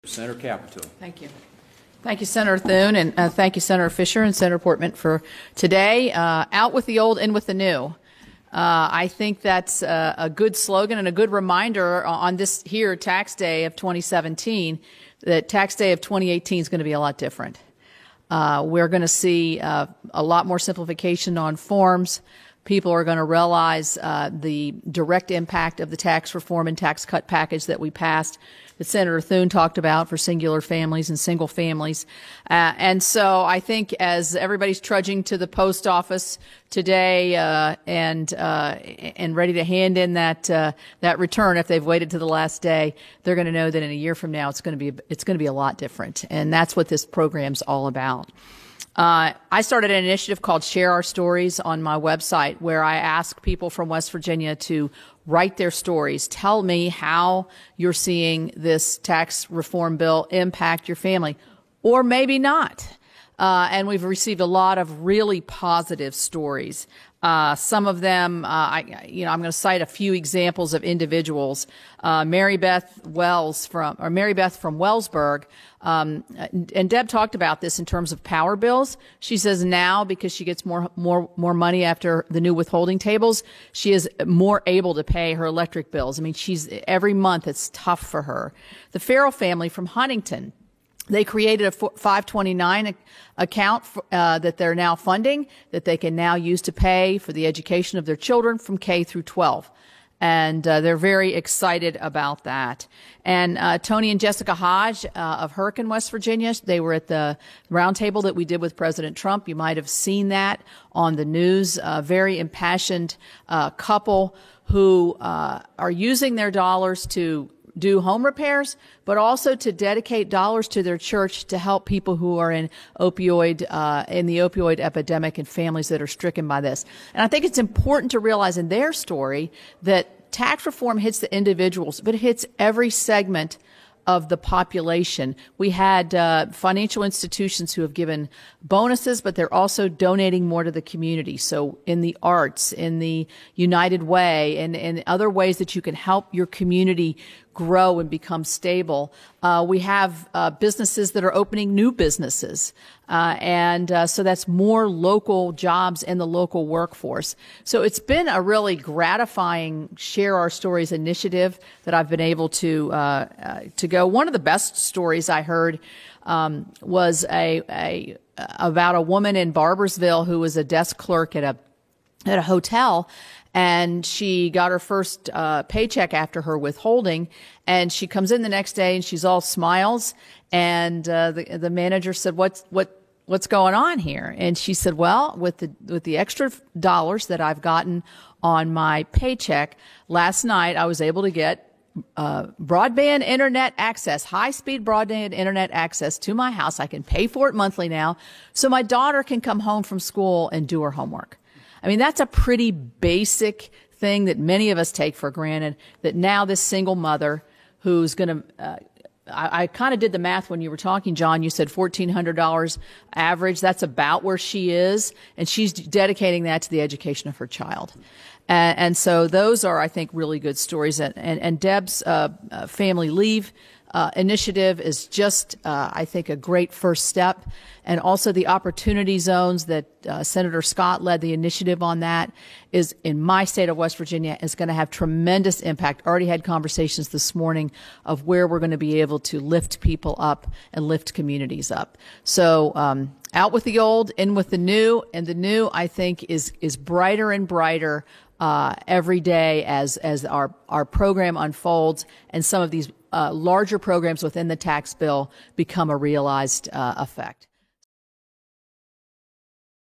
Senator Capito. Thank you. Thank you, Senator Thune, and thank you, Senator Fisher and Senator Portman, for today. Out with the old, in with the new. I think that's a good slogan and a good reminder on this here tax day of 2017 that tax day of 2018 is going to be a lot different. We're going to see a lot more simplification on forms. People are going to realize the direct impact of the tax reform and tax cut package that we passed, that Senator Thune talked about for singular families and single families. And so I think as everybody's trudging to the post office today and ready to hand in that return if they've waited to the last day, they're going to know that in a year from now it's going to be a lot different. And that's what this program's all about. I started an initiative called Share Our Stories on my website, where I ask people from West Virginia to write their stories. Tell me how you're seeing this tax reform bill impact your family, or maybe not. And we've received a lot of really positive stories. Some of them, I'm going to cite a few examples of individuals. Mary Beth from Wellsburg, and Deb talked about this in terms of power bills. She says now, because she gets more money after the new withholding tables, she is more able to pay her electric bills. I mean, every month it's tough for her. The Farrell family from Huntington, they created a 529 account that they're now funding, that they can now use to pay for the education of their children from K through 12. And they're very excited about that. And Tony and Jessica Hodge of Hurricane, West Virginia, they were at the roundtable that we did with President Trump. You might have seen that on the news. A very impassioned couple who are using their dollars to do home repairs, but also to dedicate dollars to their church to help people who are in the opioid epidemic and families that are stricken by this. And I think it's important to realize in their story that tax reform hits the individuals, but it hits every segment of the population. We had financial institutions who have given bonuses, but they're also donating more to the community. So in the arts, in the United Way, and in other ways that you can help your community grow and become stable. We have businesses that are opening new businesses. So that's more local jobs in the local workforce. So it's been a really gratifying Share Our Stories initiative that I've been able to go. One of the best stories I heard was about a woman in Barboursville who was a desk clerk at a hotel. And she got her first paycheck after her withholding, and she comes in the next day and she's all smiles. And the manager said, "What's going on here?" And she said, "Well, with the extra dollars that I've gotten on my paycheck last night, I was able to get broadband internet access, high-speed broadband internet access to my house. I can pay for it monthly now, so my daughter can come home from school and do her homework." I mean, that's a pretty basic thing that many of us take for granted, that now this single mother who's going to I kind of did the math when you were talking, John. You said $1,400 average. That's about where she is, and she's dedicating that to the education of her child. And so those are, I think, really good stories. And Deb's family leave initiative is just, I think, a great first step. And also the opportunity zones that Senator Scott led the initiative on, that is in my state of West Virginia, is going to have tremendous impact. Already had conversations this morning of where we're going to be able to lift people up and lift communities up. So out with the old, in with the new. And the new, I think, is brighter and brighter every day as our program unfolds and some of these larger programs within the tax bill become a realized effect.